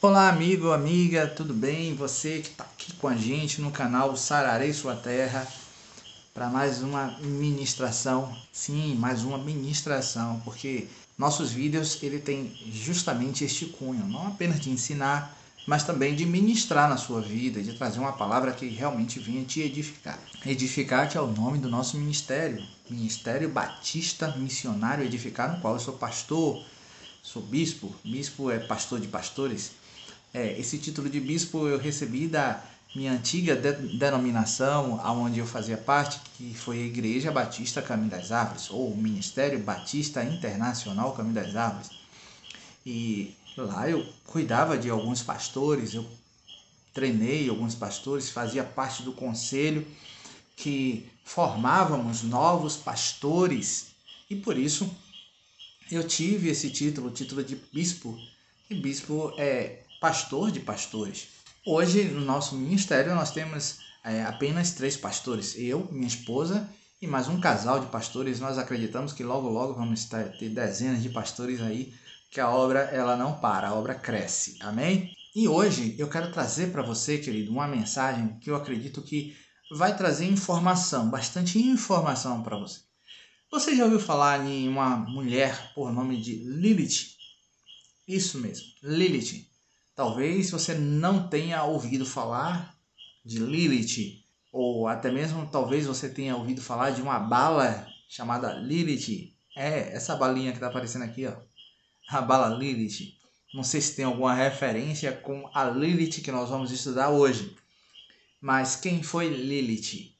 Olá, amigo, amiga, tudo bem? Você que está aqui com a gente no canal Sararei Sua Terra para mais uma ministração. Sim, mais uma ministração, porque nossos vídeos ele tem justamente este cunho, não apenas de ensinar, mas também de ministrar na sua vida, de trazer uma palavra que realmente venha te edificar. Edificar, que é o nome do nosso ministério, Ministério Batista Missionário Edificar, no qual eu sou pastor, sou bispo. Bispo é pastor de pastores. Esse título de bispo eu recebi da minha antiga denominação, aonde eu fazia parte, que foi a Igreja Batista Caminho das Árvores, ou o Ministério Batista Internacional Caminho das Árvores. E lá eu cuidava de alguns pastores, eu treinei alguns pastores, fazia parte do conselho que formávamos novos pastores, e por isso eu tive esse título, o título de bispo, e bispo é pastor de pastores. Hoje, no nosso ministério, nós temos apenas 3 pastores, eu, minha esposa e mais um casal de pastores. Nós acreditamos que logo, logo vamos ter dezenas de pastores aí, que a obra ela não para, a obra cresce, amém? E hoje eu quero trazer para você, querido, uma mensagem que eu acredito que vai trazer informação, bastante informação para você. Você já ouviu falar em uma mulher por nome de Lilith? Isso mesmo, Lilith. Talvez você não tenha ouvido falar de Lilith, ou até mesmo talvez você tenha ouvido falar de uma bala chamada Lilith. Essa balinha que está aparecendo aqui, ó, a bala Lilith. Não sei se tem alguma referência com a Lilith que nós vamos estudar hoje. Mas quem foi Lilith?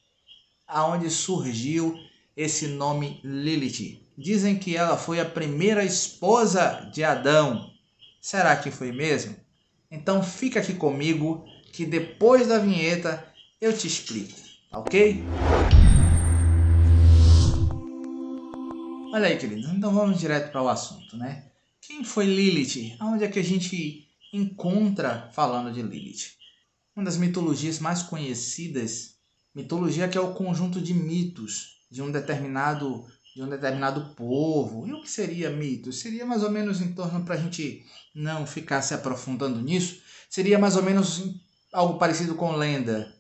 Aonde surgiu esse nome Lilith? Dizem que ela foi a primeira esposa de Adão. Será que foi mesmo? Então fica aqui comigo que depois da vinheta eu te explico, ok? Olha aí, queridos, então vamos direto para o assunto, né? Quem foi Lilith? Aonde é que a gente encontra falando de Lilith? Uma das mitologias mais conhecidas, mitologia que é o conjunto de mitos de um determinado povo. E o que seria mito? Seria mais ou menos em torno, para a gente não ficar se aprofundando nisso, seria mais ou menos algo parecido com lenda.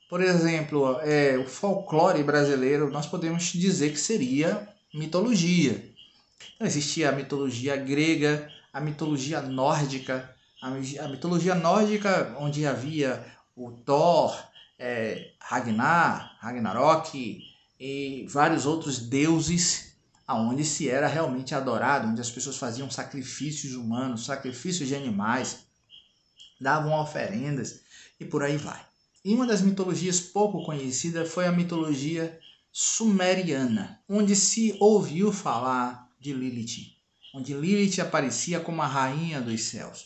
Por exemplo, o folclore brasileiro, nós podemos dizer que seria mitologia. Então, existia a mitologia grega, a mitologia nórdica, a mitologia nórdica onde havia o Thor, Ragnar, Ragnarok e vários outros deuses aonde se era realmente adorado, onde as pessoas faziam sacrifícios humanos, sacrifícios de animais, davam oferendas e por aí vai. E uma das mitologias pouco conhecidas foi a mitologia sumeriana, onde se ouviu falar de Lilith, onde Lilith aparecia como a rainha dos céus.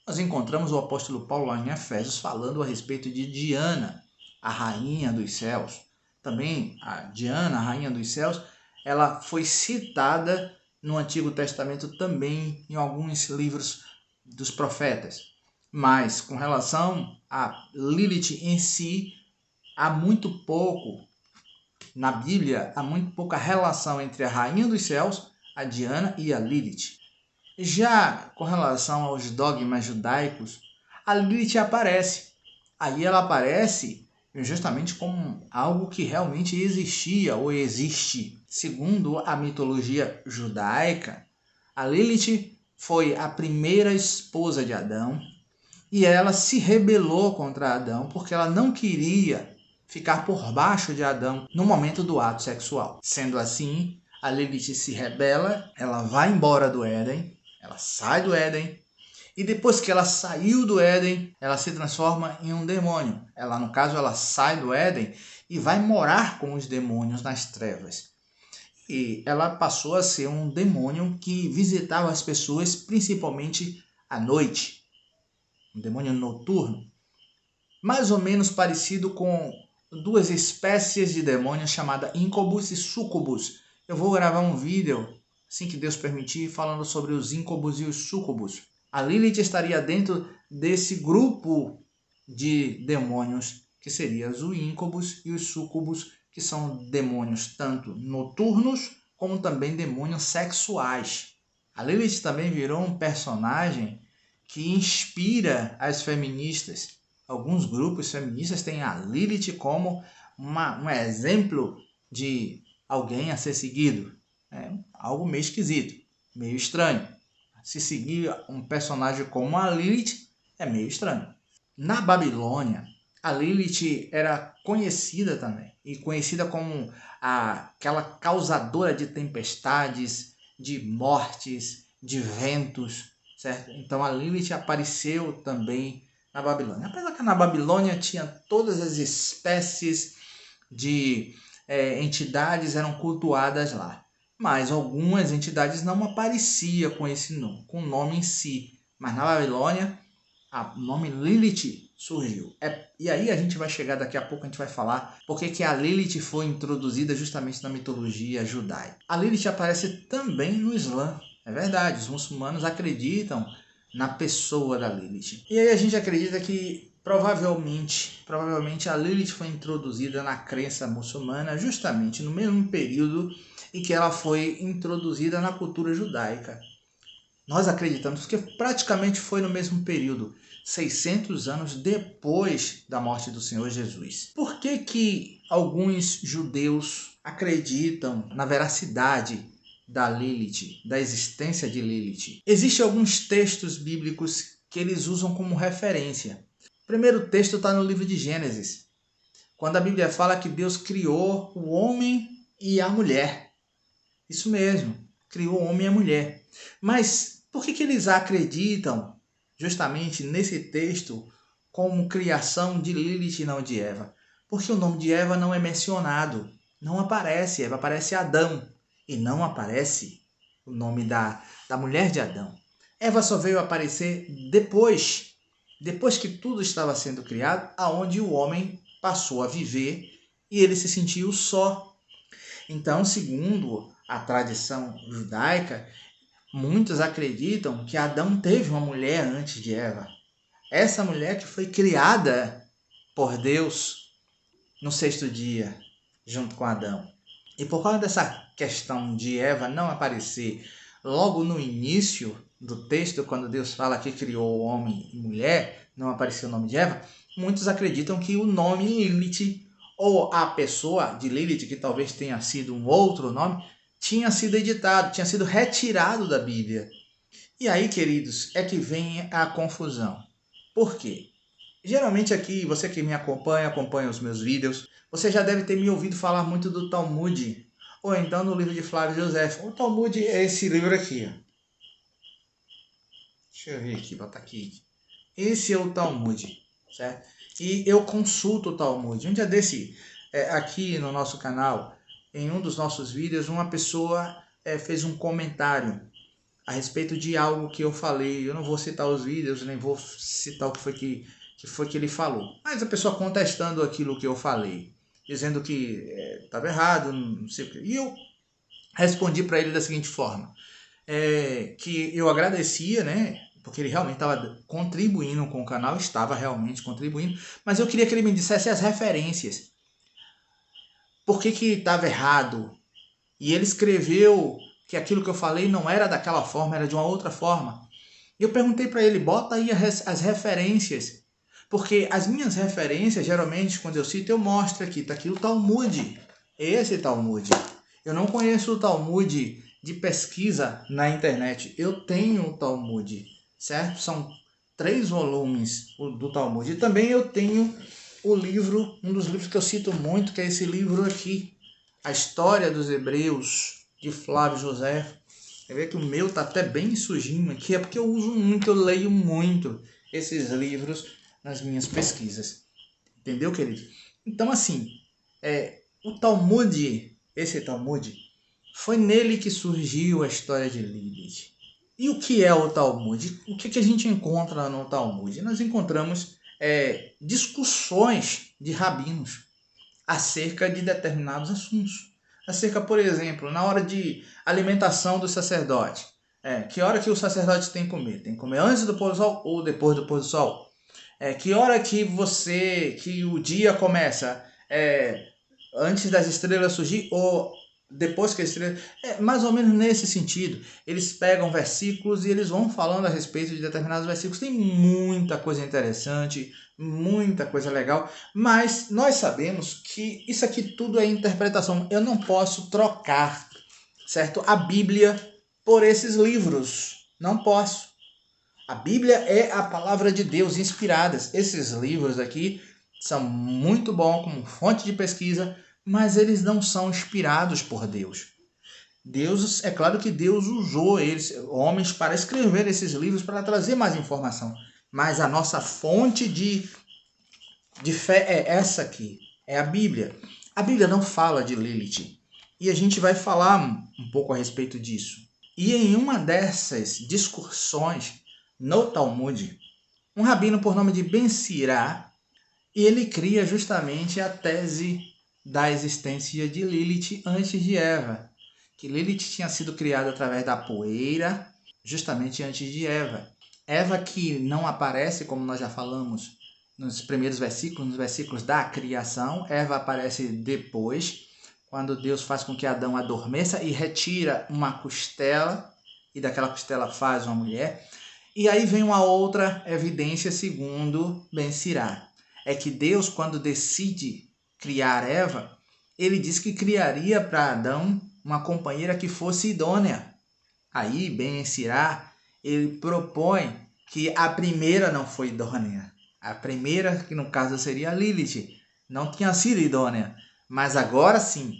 Nós encontramos o apóstolo Paulo lá em Efésios falando a respeito de Diana, a rainha dos céus. Também a Diana, a rainha dos céus, ela foi citada no Antigo Testamento também em alguns livros dos profetas. Mas com relação a Lilith em si, há muito pouco na Bíblia, há muito pouca relação entre a rainha dos céus, a Diana, e a Lilith. Já com relação aos dogmas judaicos, a Lilith aparece. Aí ela aparece justamente como algo que realmente existia ou existe. Segundo a mitologia judaica, a Lilith foi a primeira esposa de Adão e ela se rebelou contra Adão porque ela não queria ficar por baixo de Adão no momento do ato sexual. Sendo assim, a Lilith se rebela, ela vai embora do Éden, ela sai do Éden, e depois que ela saiu do Éden, ela se transforma em um demônio. Ela, no caso, ela sai do Éden e vai morar com os demônios nas trevas. E ela passou a ser um demônio que visitava as pessoas principalmente à noite. Um demônio noturno. Mais ou menos parecido com 2 espécies de demônios chamadas Incubus e Sucubus. Eu vou gravar um vídeo, assim que Deus permitir, falando sobre os Incubus e os Sucubus. A Lilith estaria dentro desse grupo de demônios, que seriam os Incubus e os Sucubus, que são demônios tanto noturnos como também demônios sexuais. A Lilith também virou um personagem que inspira as feministas. Alguns grupos feministas têm a Lilith como um exemplo de alguém a ser seguido. É algo meio esquisito, meio estranho. Se seguir um personagem como a Lilith é meio estranho. Na Babilônia, a Lilith era conhecida também, e conhecida como aquela causadora de tempestades, de mortes, de ventos, certo? Então a Lilith apareceu também na Babilônia. Apesar que na Babilônia tinha todas as espécies de entidades eram cultuadas lá, mas algumas entidades não apareciam com esse nome, com o nome em si. Mas na Babilônia, o nome Lilith surgiu. E aí a gente vai chegar daqui a pouco, a gente vai falar porque que a Lilith foi introduzida justamente na mitologia judaica. A Lilith aparece também no Islã, é verdade, os muçulmanos acreditam na pessoa da Lilith. E aí a gente acredita que provavelmente a Lilith foi introduzida na crença muçulmana justamente no mesmo período em que ela foi introduzida na cultura judaica. Nós acreditamos que praticamente foi no mesmo período, 600 anos depois da morte do Senhor Jesus. Por que alguns judeus acreditam na veracidade da Lilith, da existência de Lilith? Existem alguns textos bíblicos que eles usam como referência. O primeiro texto está no livro de Gênesis, quando a Bíblia fala que Deus criou o homem e a mulher. Isso mesmo, criou o homem e a mulher. Mas por que eles acreditam justamente nesse texto como criação de Lilith e não de Eva? Porque o nome de Eva não é mencionado, não aparece. Eva aparece Adão e não aparece o nome da mulher de Adão. Eva só veio aparecer depois que tudo estava sendo criado, aonde o homem passou a viver e ele se sentiu só. Então, segundo a tradição judaica, muitos acreditam que Adão teve uma mulher antes de Eva. Essa mulher que foi criada por Deus no sexto dia, junto com Adão. E por causa dessa questão de Eva não aparecer logo no início do texto, quando Deus fala que criou homem e mulher, não apareceu o nome de Eva, muitos acreditam que o nome Lilith, ou a pessoa de Lilith, que talvez tenha sido um outro nome, tinha sido editado, tinha sido retirado da Bíblia. E aí, queridos, é que vem a confusão. Por quê? Geralmente aqui, você que me acompanha os meus vídeos, você já deve ter me ouvido falar muito do Talmud, ou então no livro de Flávio José. O Talmud é esse livro aqui. Ó. Deixa eu ver aqui, botar aqui. Esse é o Talmud, certo? E eu consulto o Talmud. Um dia desse, aqui no nosso canal, em um dos nossos vídeos, uma pessoa fez um comentário a respeito de algo que eu falei. Eu não vou citar os vídeos, nem vou citar o que foi que ele falou. Mas a pessoa contestando aquilo que eu falei, dizendo que estava errado, não sei o que. E eu respondi para ele da seguinte forma, que eu agradecia, né? Porque ele realmente estava contribuindo com o canal, estava realmente contribuindo, mas eu queria que ele me dissesse as referências. Por que estava errado? E ele escreveu que aquilo que eu falei não era daquela forma, era de uma outra forma. E eu perguntei para ele, bota aí as referências. Porque as minhas referências, geralmente, quando eu cito, eu mostro aqui, está aqui o Talmud. Esse Talmud. Eu não conheço o Talmud de pesquisa na internet. Eu tenho o Talmud, certo? São 3 volumes do Talmud. E também eu tenho o livro, um dos livros que eu cito muito, que é esse livro aqui, A História dos Hebreus, de Flávio José. Você vê que o meu tá até bem sujinho aqui, é porque eu uso muito, eu leio muito esses livros nas minhas pesquisas. Entendeu, querido? Então, assim, o Talmud, esse Talmud, foi nele que surgiu a história de Lilith. E o que é o Talmud? O que a gente encontra no Talmud? Nós encontramos discussões de rabinos acerca de determinados assuntos. Acerca, por exemplo, na hora de alimentação do sacerdote. Que hora que o sacerdote tem que comer? Tem que comer antes do pôr do sol ou depois do pôr do sol? Que hora que o dia começa? Antes das estrelas surgir ou depois que eles é mais ou menos nesse sentido. Eles pegam versículos e eles vão falando a respeito de determinados versículos. Tem muita coisa interessante, muita coisa legal, mas nós sabemos que isso aqui tudo é interpretação. Eu não posso trocar, certo, a Bíblia por esses livros. Não posso. A Bíblia é a palavra de Deus inspirada. Esses livros aqui são muito bons como fonte de pesquisa, mas eles não são inspirados por Deus. Deus, é claro que Deus usou eles, homens, para escrever esses livros, para trazer mais informação. Mas a nossa fonte de fé é essa aqui, é a Bíblia. A Bíblia não fala de Lilith. E a gente vai falar um pouco a respeito disso. E em uma dessas discussões no Talmud, um rabino por nome de Ben Sira, ele cria justamente a tese da existência de Lilith antes de Eva. Que Lilith tinha sido criada através da poeira, justamente antes de Eva. Eva que não aparece, como nós já falamos, nos primeiros versículos, nos versículos da criação. Eva aparece depois, quando Deus faz com que Adão adormeça e retira uma costela, e daquela costela faz uma mulher. E aí vem uma outra evidência segundo Ben Sira. É que Deus, quando decide criar Eva, ele diz que criaria para Adão uma companheira que fosse idônea. Aí Ben Sira, ele propõe que a primeira não foi idônea. A primeira, que no caso seria Lilith, não tinha sido idônea. Mas agora sim,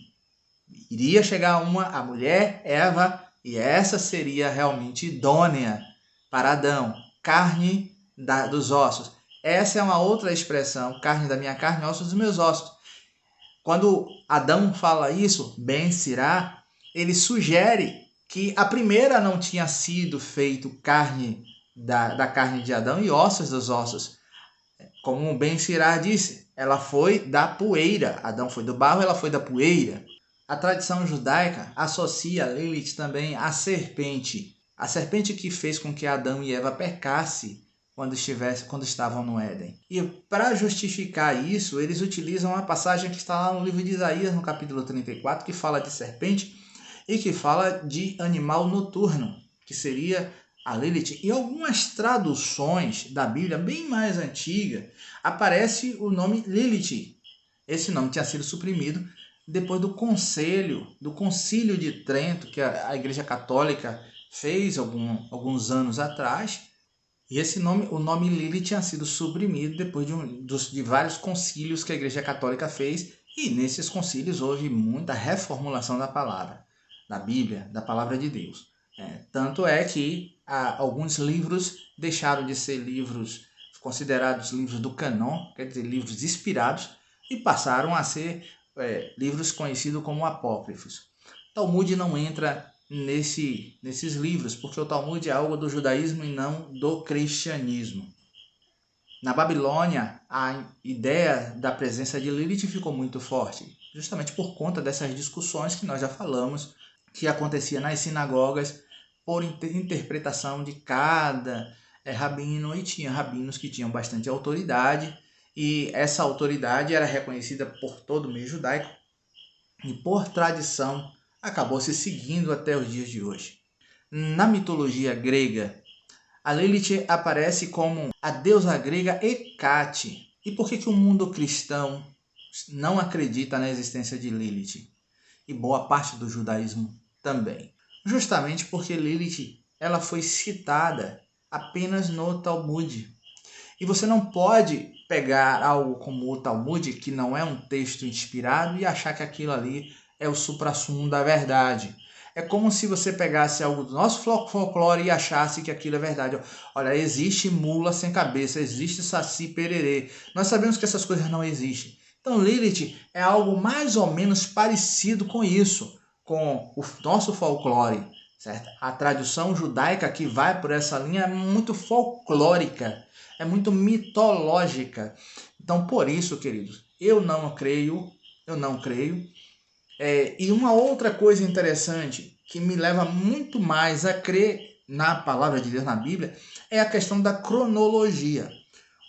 iria chegar a mulher, Eva, e essa seria realmente idônea para Adão, carne dos ossos. Essa é uma outra expressão, carne da minha carne, ossos dos meus ossos. Quando Adão fala isso, Ben Sira, ele sugere que a primeira não tinha sido feito carne da carne de Adão e ossos dos ossos. Como Ben Sira disse, ela foi da poeira. Adão foi do barro, ela foi da poeira. A tradição judaica associa Lilith também à serpente. A serpente que fez com que Adão e Eva pecassem quando estavam no Éden. E para justificar isso, eles utilizam uma passagem que está lá no livro de Isaías, no capítulo 34, que fala de serpente e que fala de animal noturno, que seria a Lilith. Em algumas traduções da Bíblia, bem mais antiga, aparece o nome Lilith. Esse nome tinha sido suprimido depois do concílio de Trento, que a Igreja Católica fez alguns anos atrás, e o nome Lilith tinha sido suprimido depois de vários concílios que a Igreja Católica fez, e nesses concílios houve muita reformulação da palavra, da Bíblia, da palavra de Deus. Tanto é que alguns livros deixaram de ser livros considerados livros do canon, quer dizer, livros inspirados, e passaram a ser livros conhecidos como apócrifos. Talmud não entra nesses livros, porque o Talmud é algo do judaísmo e não do cristianismo. Na Babilônia, a ideia da presença de Lilith ficou muito forte, justamente por conta dessas discussões que nós já falamos, que acontecia nas sinagogas por interpretação de cada rabino, e tinha rabinos que tinham bastante autoridade, e essa autoridade era reconhecida por todo o meio judaico e por tradição acabou se seguindo até os dias de hoje. Na mitologia grega, a Lilith aparece como a deusa grega Hecate. E por que o mundo cristão não acredita na existência de Lilith? E boa parte do judaísmo também. Justamente porque Lilith ela foi citada apenas no Talmud. E você não pode pegar algo como o Talmud, que não é um texto inspirado, e achar que aquilo ali é o suprassumo da verdade. É como se você pegasse algo do nosso folclore e achasse que aquilo é verdade. Olha, existe mula sem cabeça, existe saci pererê. Nós sabemos que essas coisas não existem. Então Lilith é algo mais ou menos parecido com isso, com o nosso folclore, certo? A tradição judaica que vai por essa linha é muito folclórica, é muito mitológica. Então, por isso, queridos, eu não creio. E uma outra coisa interessante que me leva muito mais a crer na palavra de Deus, na Bíblia, é a questão da cronologia.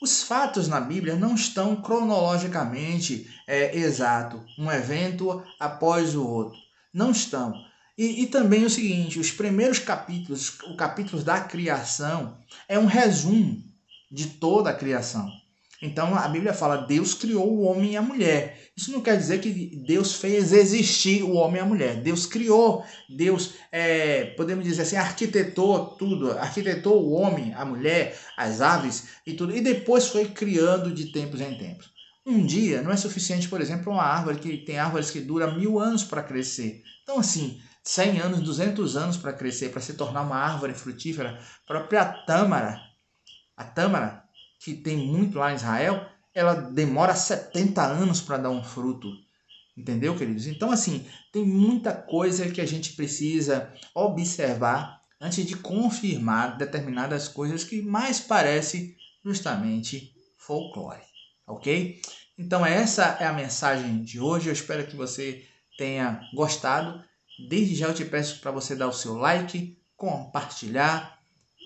Os fatos na Bíblia não estão cronologicamente exato, um evento após o outro. Não estão. E também o seguinte, os primeiros capítulos, o capítulo da criação, é um resumo de toda a criação. Então a Bíblia fala, Deus criou o homem e a mulher. Isso não quer dizer que Deus fez existir o homem e a mulher. Deus criou, Deus, podemos dizer assim, arquitetou tudo, arquitetou o homem, a mulher, as aves e tudo, e depois foi criando de tempos em tempos. Um dia não é suficiente, por exemplo, uma árvore que tem árvores que duram 1000 anos para crescer. Então assim, 100 anos, 200 anos para crescer, para se tornar uma árvore frutífera. A própria tâmara, a tâmara, que tem muito lá em Israel, ela demora 70 anos para dar um fruto. Entendeu, queridos? Então, assim, tem muita coisa que a gente precisa observar antes de confirmar determinadas coisas que mais parecem justamente folclore, ok? Então, essa é a mensagem de hoje. Eu espero que você tenha gostado. Desde já eu te peço para você dar o seu like, compartilhar,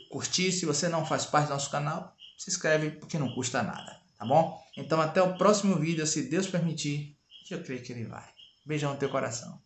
curtir. Se você não faz parte do nosso canal, se inscreve porque não custa nada, tá bom? Então até o próximo vídeo, se Deus permitir, que eu creio que ele vai. Beijão no teu coração.